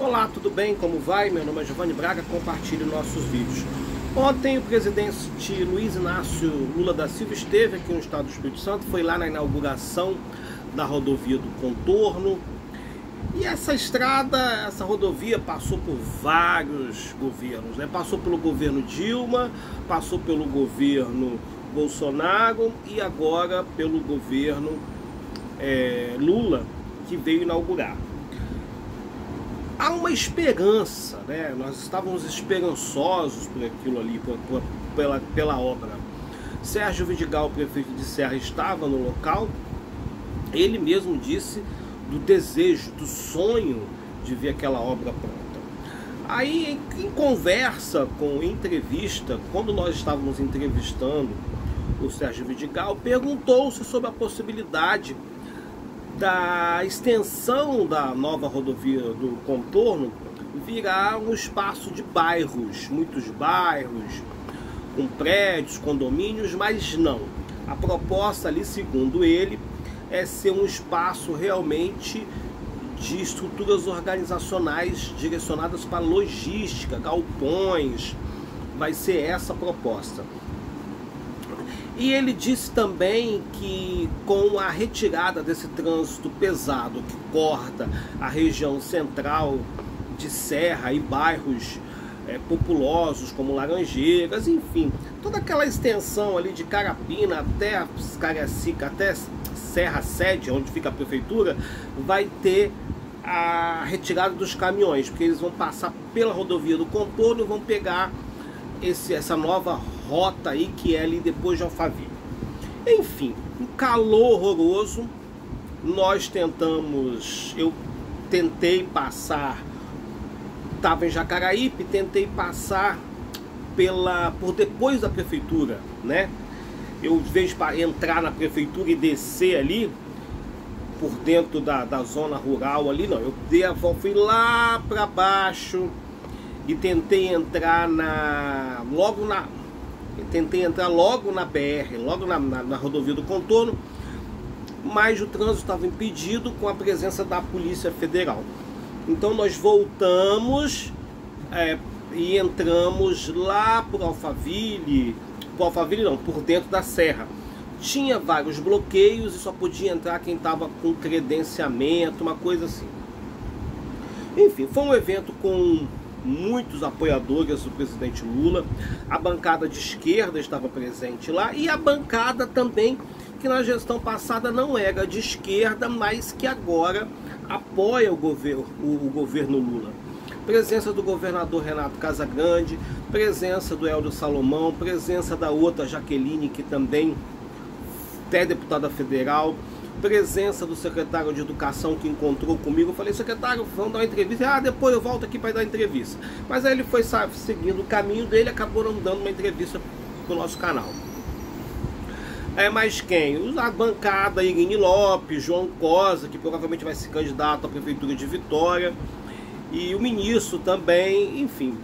Olá, tudo bem? Como vai? Meu nome é Giovanni Braga, compartilhe nossos vídeos. Ontem o presidente Luiz Inácio Lula da Silva esteve aqui no estado do Espírito Santo, foi lá na inauguração da rodovia do Contorno. E essa estrada, essa rodovia passou por vários governos, né? Passou pelo governo Dilma, passou pelo governo Bolsonaro e agora pelo governo Lula, que veio inaugurar. Há uma esperança, né? Nós estávamos esperançosos por aquilo ali, pela obra. Sérgio Vidigal, prefeito de Serra, estava no local. Ele mesmo disse do desejo, do sonho de ver aquela obra pronta. Aí, em conversa, em entrevista, quando nós estávamos entrevistando o Sérgio Vidigal, perguntou-se sobre a possibilidade da extensão da nova rodovia do Contorno virar um espaço de bairros, muitos bairros, com prédios, condomínios, mas não. A proposta ali, segundo ele, é ser um espaço realmente de estruturas organizacionais direcionadas para logística, galpões. Vai ser essa a proposta. E ele disse também que com a retirada desse trânsito pesado que corta a região central de Serra e bairros populosos como Laranjeiras, enfim, toda aquela extensão ali de Carapina até Cariacica, até Serra Sede, onde fica a prefeitura, vai ter a retirada dos caminhões, porque eles vão passar pela rodovia do Contorno e vão pegar essa nova rota aí que é ali depois de Alphaville. Enfim, um calor horroroso. Eu tentei passar, estava em Jacaraípe, tentei passar por depois da prefeitura, né? Eu, em vez de entrar na prefeitura e descer ali por dentro da zona rural ali, não, eu dei a volta, fui lá para baixo e tentei entrar logo na BR, logo na rodovia do Contorno, mas o trânsito estava impedido com a presença da Polícia Federal. Então nós voltamos e entramos lá por Alphaville não, por dentro da serra. Tinha vários bloqueios e só podia entrar quem estava com credenciamento, uma coisa assim. Enfim, foi um evento com muitos apoiadores do presidente Lula. A bancada de esquerda estava presente lá e a bancada também que na gestão passada não era de esquerda, mas que agora apoia o governo Lula. Presença do governador Renato Casagrande, presença do Hélio Salomão, presença da outra Jaqueline, que também é deputada federal, presença do secretário de Educação que encontrou comigo. Eu falei: secretário, vamos dar uma entrevista. Depois eu volto aqui para dar entrevista. Mas aí ele foi seguindo o caminho dele, acabou não dando uma entrevista para o nosso canal. Mas quem? A bancada Irine Lopes, João Cosa, que provavelmente vai ser candidato à prefeitura de Vitória, e o ministro também, enfim,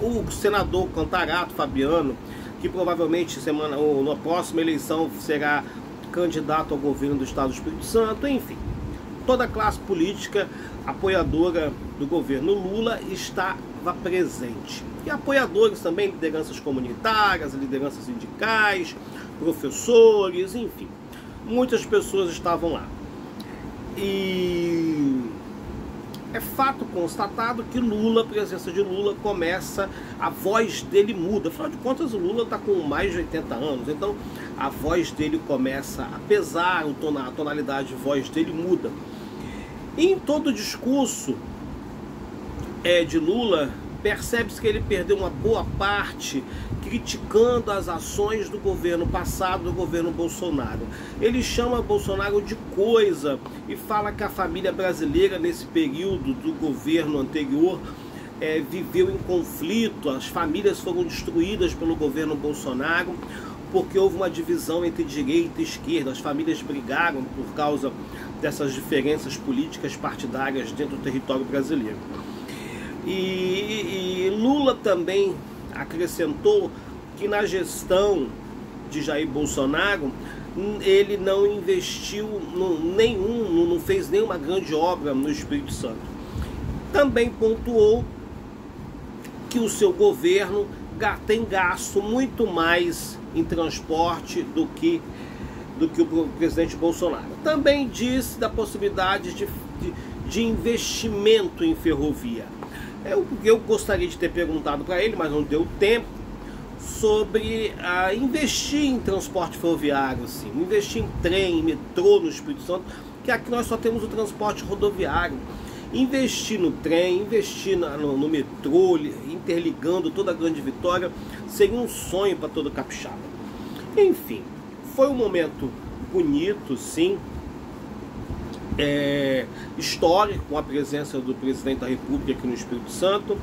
o senador Cantarato Fabiano, que provavelmente na próxima eleição será candidato ao governo do estado do Espírito Santo. Enfim, toda a classe política apoiadora do governo Lula estava presente. E apoiadores também, lideranças comunitárias, lideranças sindicais, professores, enfim, muitas pessoas estavam lá. E é fato constatado que Lula, a presença de Lula começa, a voz dele muda. Afinal de contas, o Lula está com mais de 80 anos, então a voz dele começa a pesar, a tonalidade de voz dele muda. E em todo o discurso de Lula, percebe-se que ele perdeu uma boa parte criticando as ações do governo passado, do governo Bolsonaro. Ele chama Bolsonaro de coisa e fala que a família brasileira nesse período do governo anterior viveu em conflito, as famílias foram destruídas pelo governo Bolsonaro porque houve uma divisão entre direita e esquerda, as famílias brigaram por causa dessas diferenças políticas partidárias dentro do território brasileiro. E Lula também acrescentou que na gestão de Jair Bolsonaro ele não investiu não fez nenhuma grande obra no Espírito Santo. Também pontuou que o seu governo tem gasto muito mais em transporte do que o presidente Bolsonaro. Também disse da possibilidade de investimento em ferrovia. Eu gostaria de ter perguntado para ele, mas não deu tempo, sobre investir em transporte ferroviário, sim, investir em trem, em metrô no Espírito Santo, que aqui nós só temos o transporte rodoviário. Investir no trem, investir no metrô, interligando toda a Grande Vitória, seria um sonho para todo capixaba. Enfim, foi um momento bonito, sim, histórico, com a presença do presidente da República aqui no Espírito Santo.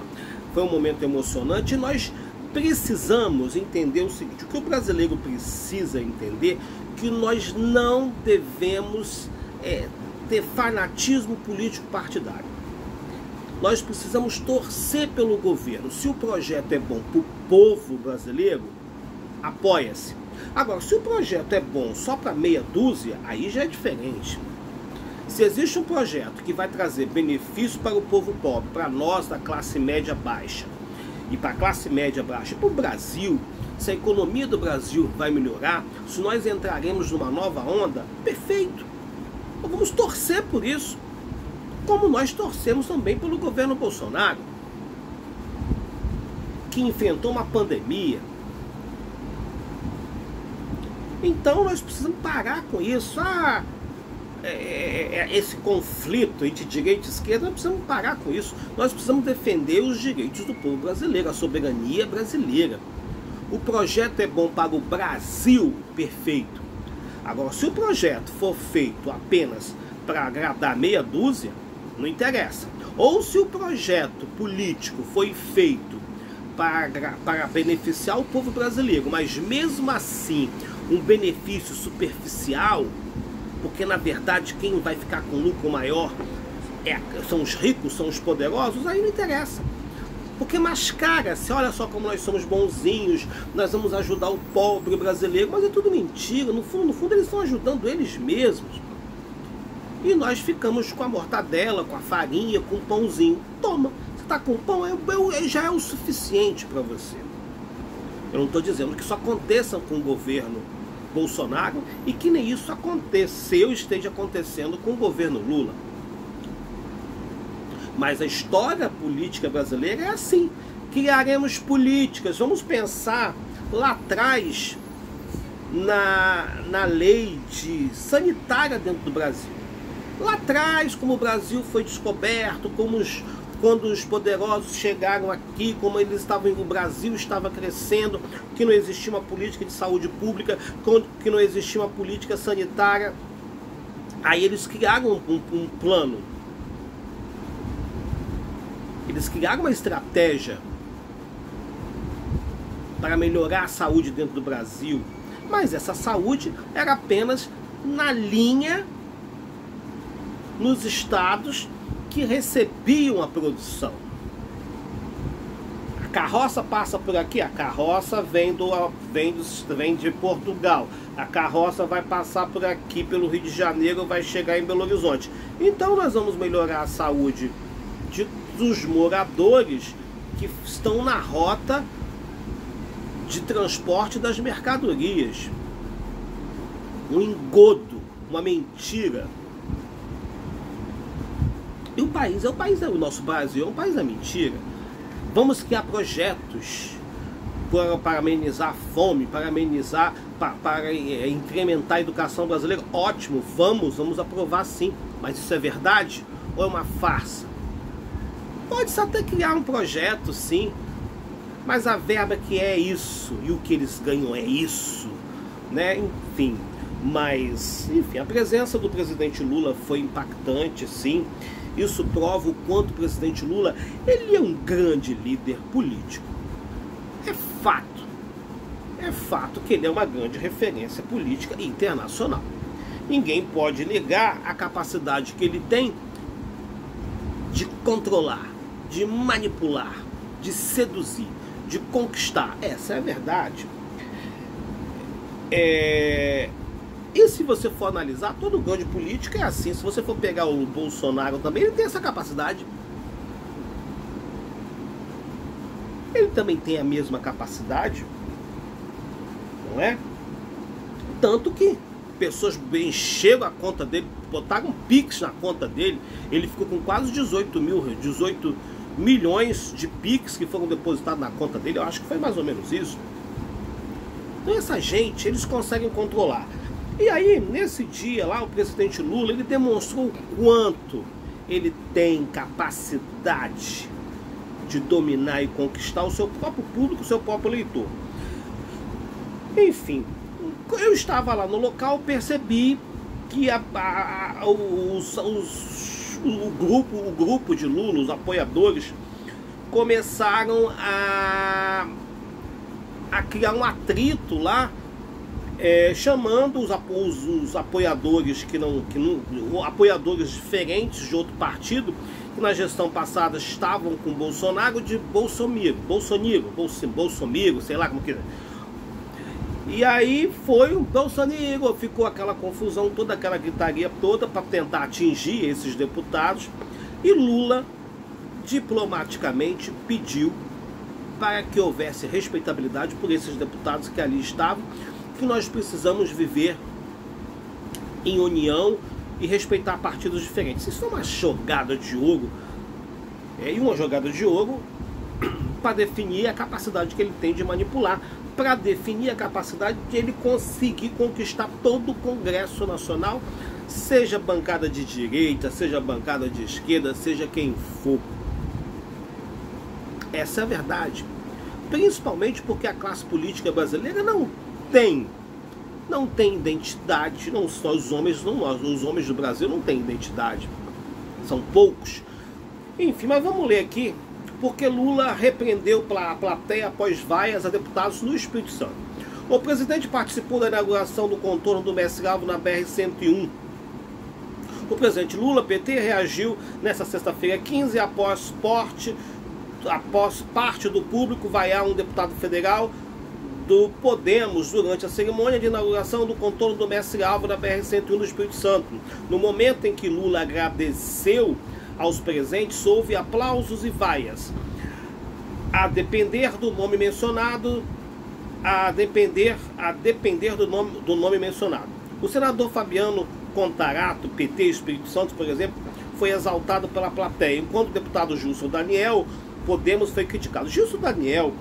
Foi um momento emocionante e nós precisamos entender o seguinte: o que o brasileiro precisa entender, que nós não devemos ter fanatismo político partidário. Nós precisamos torcer pelo governo. Se o projeto é bom para o povo brasileiro, apoia-se. Agora, se o projeto é bom só para meia dúzia, aí já é diferente. Se existe um projeto que vai trazer benefício para o povo pobre, para nós da classe média baixa, e para a classe média baixa, para o Brasil, se a economia do Brasil vai melhorar, se nós entraremos numa nova onda, perfeito. Nós vamos torcer por isso, como nós torcemos também pelo governo Bolsonaro, que enfrentou uma pandemia. Então nós precisamos parar com isso. Esse conflito entre direita e esquerda, nós precisamos parar com isso. Nós precisamos defender os direitos do povo brasileiro, a soberania brasileira. O projeto é bom para o Brasil, perfeito. Agora, se o projeto for feito apenas para agradar meia dúzia, não interessa. Ou se o projeto político foi feito para beneficiar o povo brasileiro, mas mesmo assim um benefício superficial, porque na verdade quem vai ficar com lucro maior são os ricos, são os poderosos, aí não interessa. Porque mascara-se, olha só como nós somos bonzinhos, nós vamos ajudar o pobre brasileiro, mas é tudo mentira. No fundo eles estão ajudando eles mesmos. E nós ficamos com a mortadela, com a farinha, com o pãozinho. Toma, você está com pão, já é o suficiente para você. Eu não estou dizendo que isso aconteça com o governo Bolsonaro e que nem isso esteja acontecendo com o governo Lula. Mas a história política brasileira é assim. Criaremos políticas. Vamos pensar lá atrás na lei sanitária dentro do Brasil. Lá atrás, como o Brasil foi descoberto, quando os poderosos chegaram aqui, como o Brasil estava crescendo, que não existia uma política de saúde pública, que não existia uma política sanitária. Aí eles criaram um plano. Eles criaram uma estratégia para melhorar a saúde dentro do Brasil. Mas essa saúde era apenas na linha, nos estados que recebiam a produção. A carroça passa por aqui, a carroça vem de Portugal, a carroça vai passar por aqui pelo Rio de Janeiro, vai chegar em Belo Horizonte. Então nós vamos melhorar a saúde dos moradores que estão na rota de transporte das mercadorias. Um engodo, uma mentira. E o nosso Brasil é um país da mentira. Vamos criar projetos para amenizar a fome, para incrementar a educação brasileira. Ótimo, vamos aprovar sim. Mas isso é verdade ou é uma farsa? Pode-se até criar um projeto, sim, mas a verba que é isso e o que eles ganham é isso, né? Enfim, a presença do presidente Lula foi impactante, sim. Isso prova o quanto o presidente Lula, ele é um grande líder político. É fato que ele é uma grande referência política internacional. Ninguém pode negar a capacidade que ele tem de controlar, de manipular, de seduzir, de conquistar. Essa é a verdade. E se você for analisar, todo grande político é assim. Se você for pegar o Bolsonaro também, ele tem essa capacidade. ele também tem a mesma capacidade, não é? Tanto que pessoas encheram a conta dele, botaram um Pix na conta dele, ele ficou com quase 18 milhões de Pix que foram depositados na conta dele, eu acho que foi mais ou menos isso. Então essa gente, eles conseguem controlar. E aí, nesse dia lá, o presidente Lula, ele demonstrou o quanto ele tem capacidade de dominar e conquistar o seu próprio público, o seu próprio eleitor. Enfim, eu estava lá no local, percebi que o grupo de Lula, os apoiadores, começaram a criar um atrito lá, chamando os apoiadores apoiadores diferentes de outro partido, que na gestão passada estavam com Bolsonaro, de Bolsonaro, sei lá como que é. E aí foi um Bolsonaro, ficou aquela confusão toda, aquela gritaria toda para tentar atingir esses deputados, e Lula diplomaticamente pediu para que houvesse respeitabilidade por esses deputados que ali estavam, que nós precisamos viver em união e respeitar partidos diferentes. Isso é uma jogada de ouro, e uma jogada de ouro para definir a capacidade que ele tem de manipular, para definir a capacidade de ele conseguir conquistar todo o Congresso Nacional, seja bancada de direita, seja bancada de esquerda, seja quem for. Essa é a verdade. Principalmente porque a classe política brasileira não tem identidade. Não só os homens, os homens do Brasil não têm identidade. São poucos. Enfim, mas vamos ler aqui, porque Lula repreendeu a plateia após vaias a deputados no Espírito Santo. O presidente participou da inauguração do contorno do Mestre Alvo na BR-101. O presidente Lula, PT, reagiu nesta sexta-feira 15 após parte do público vaiar um deputado federal do Podemos durante a cerimônia de inauguração do contorno do Mestre Alvo da BR-101 do Espírito Santo. No momento em que Lula agradeceu aos presentes, houve aplausos e vaias. A depender do nome mencionado, do nome mencionado. O senador Fabiano Contarato, PT Espírito Santo, por exemplo, foi exaltado pela plateia, enquanto o deputado Gilson Daniel, Podemos, foi criticado. Gilson Daniel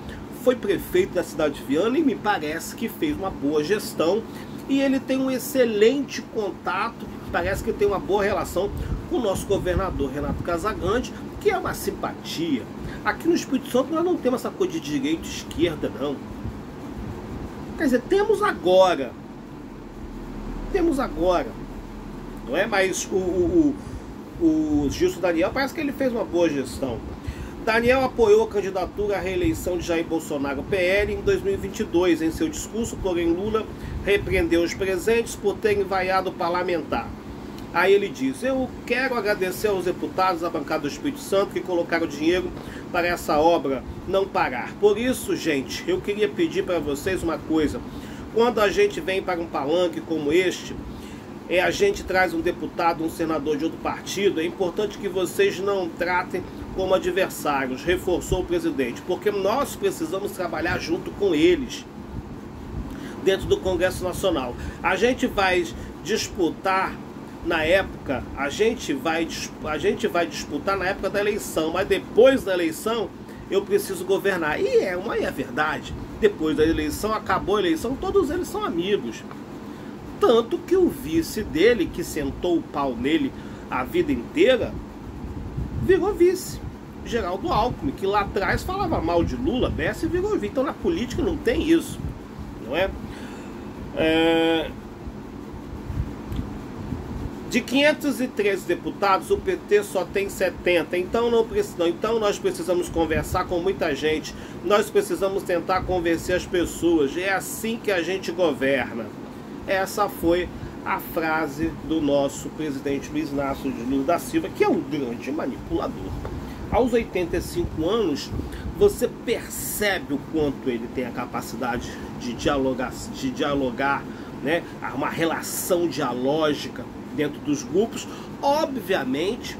foi prefeito da cidade de Viana e me parece que fez uma boa gestão, e ele tem um excelente contato, parece que tem uma boa relação com o nosso governador Renato Casagrande, que é uma simpatia. Aqui no Espírito Santo nós não temos essa coisa de direita e esquerda, não. Quer dizer, temos agora, não é? Mas o Gilson Daniel parece que ele fez uma boa gestão. Daniel apoiou a candidatura à reeleição de Jair Bolsonaro PL em 2022. Em seu discurso, porém, Lula repreendeu os presentes por terem vaiado o parlamentar. Aí ele diz: eu quero agradecer aos deputados da bancada do Espírito Santo que colocaram dinheiro para essa obra não parar. Por isso, gente, eu queria pedir para vocês uma coisa. Quando a gente vem para um palanque como este, a gente traz um deputado, um senador de outro partido, é importante que vocês não tratem como adversários, reforçou o presidente, porque nós precisamos trabalhar junto com eles dentro do Congresso Nacional. A gente vai disputar na época, a gente vai disputar na época da eleição, mas depois da eleição eu preciso governar. E é verdade. Depois da eleição, acabou a eleição, todos eles são amigos. Tanto que o vice dele, que sentou o pau nele a vida inteira, virou vice. Geraldo Alckmin, que lá atrás falava mal de Lula, desce e virou vice. Então na política não tem isso, não é? De 513 deputados, o PT só tem 70, então nós precisamos conversar com muita gente, nós precisamos tentar convencer as pessoas, é assim que a gente governa. Essa foi a frase do nosso presidente Luiz Inácio Lula da Silva, que é um grande manipulador. Aos 85 anos, você percebe o quanto ele tem a capacidade de dialogar, né? Uma relação dialógica dentro dos grupos, obviamente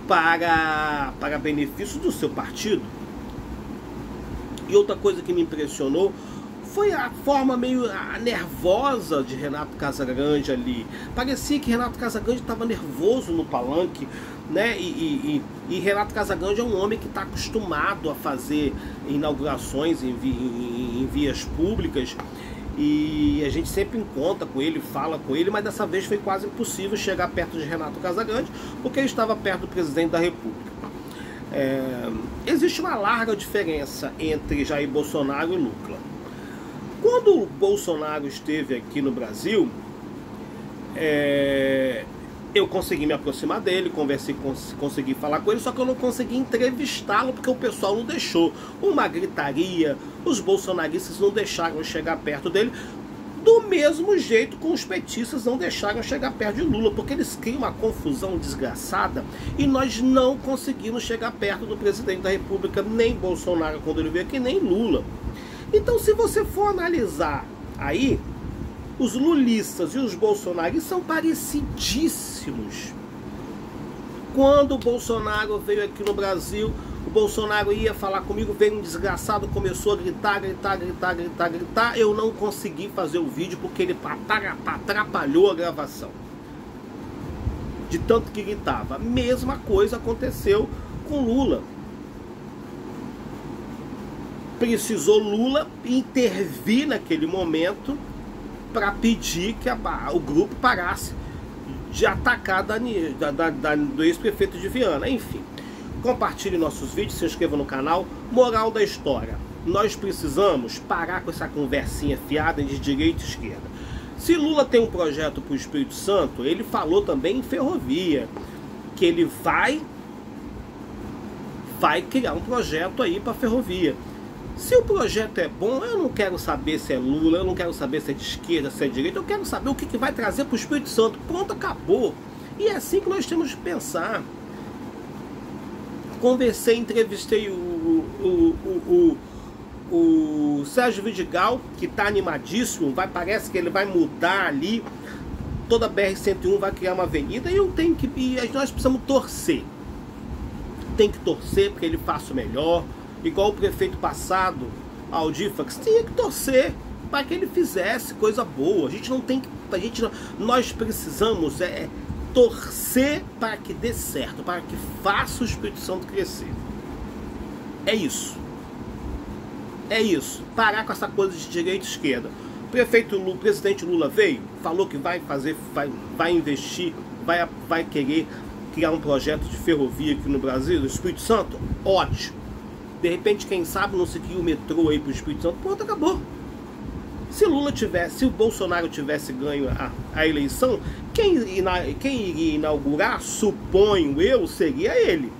para benefício do seu partido. E outra coisa que me impressionou foi a forma meio nervosa de Renato Casagrande ali. Parecia que Renato Casagrande estava nervoso no palanque, né? E Renato Casagrande é um homem que está acostumado a fazer inaugurações em vias públicas. E a gente sempre encontra com ele, fala com ele, mas dessa vez foi quase impossível chegar perto de Renato Casagrande, porque ele estava perto do presidente da República. Existe uma larga diferença entre Jair Bolsonaro e Lula. Quando o Bolsonaro esteve aqui no Brasil, eu consegui me aproximar dele, consegui falar com ele, só que eu não consegui entrevistá-lo porque o pessoal não deixou. Uma gritaria, os bolsonaristas não deixaram chegar perto dele, do mesmo jeito que os petistas não deixaram chegar perto de Lula, porque eles criam uma confusão desgraçada e nós não conseguimos chegar perto do presidente da República, nem Bolsonaro quando ele veio aqui, nem Lula. Então, se você for analisar aí, os lulistas e os bolsonaristas são parecidíssimos. Quando o Bolsonaro veio aqui no Brasil, o Bolsonaro ia falar comigo, veio um desgraçado, começou a gritar. Eu não consegui fazer o vídeo porque ele atrapalhou a gravação. De tanto que gritava. Mesma coisa aconteceu com Lula. Precisou Lula intervir naquele momento para pedir que o grupo parasse de atacar do ex-prefeito de Viana. Enfim, compartilhe nossos vídeos, se inscreva no canal. Moral da história: nós precisamos parar com essa conversinha fiada de direita e esquerda. Se Lula tem um projeto para o Espírito Santo, ele falou também em ferrovia, que ele vai criar um projeto aí para ferrovia. Se o projeto é bom, eu não quero saber se é Lula, eu não quero saber se é de esquerda, se é de direita, eu quero saber o que vai trazer para o Espírito Santo. Pronto, acabou. E é assim que nós temos que pensar. Conversei, entrevistei o Sérgio Vidigal, que está animadíssimo, parece que ele vai mudar ali, toda a BR-101 vai criar uma avenida, e nós precisamos torcer. Tem que torcer porque ele faça o melhor. Igual o prefeito passado, Aldir Fax, tinha que torcer para que ele fizesse coisa boa. Nós precisamos torcer para que dê certo, para que faça o Espírito Santo crescer. É isso. É isso. Parar com essa coisa de direita e esquerda. O presidente Lula veio, falou que vai investir, vai querer criar um projeto de ferrovia aqui no Brasil, no Espírito Santo. Ótimo. De repente, quem sabe, não se cria o metrô aí pro Espírito Santo. Pronto, acabou. Se o Bolsonaro tivesse ganho a eleição, quem iria inaugurar, suponho eu, seria ele.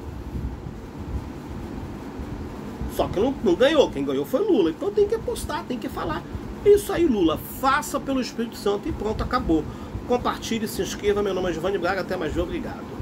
Só que não ganhou. Quem ganhou foi Lula. Então tem que apostar, tem que falar. Isso aí, Lula, faça pelo Espírito Santo e pronto, acabou. Compartilhe, se inscreva. Meu nome é Giovanni Braga. Até mais, obrigado.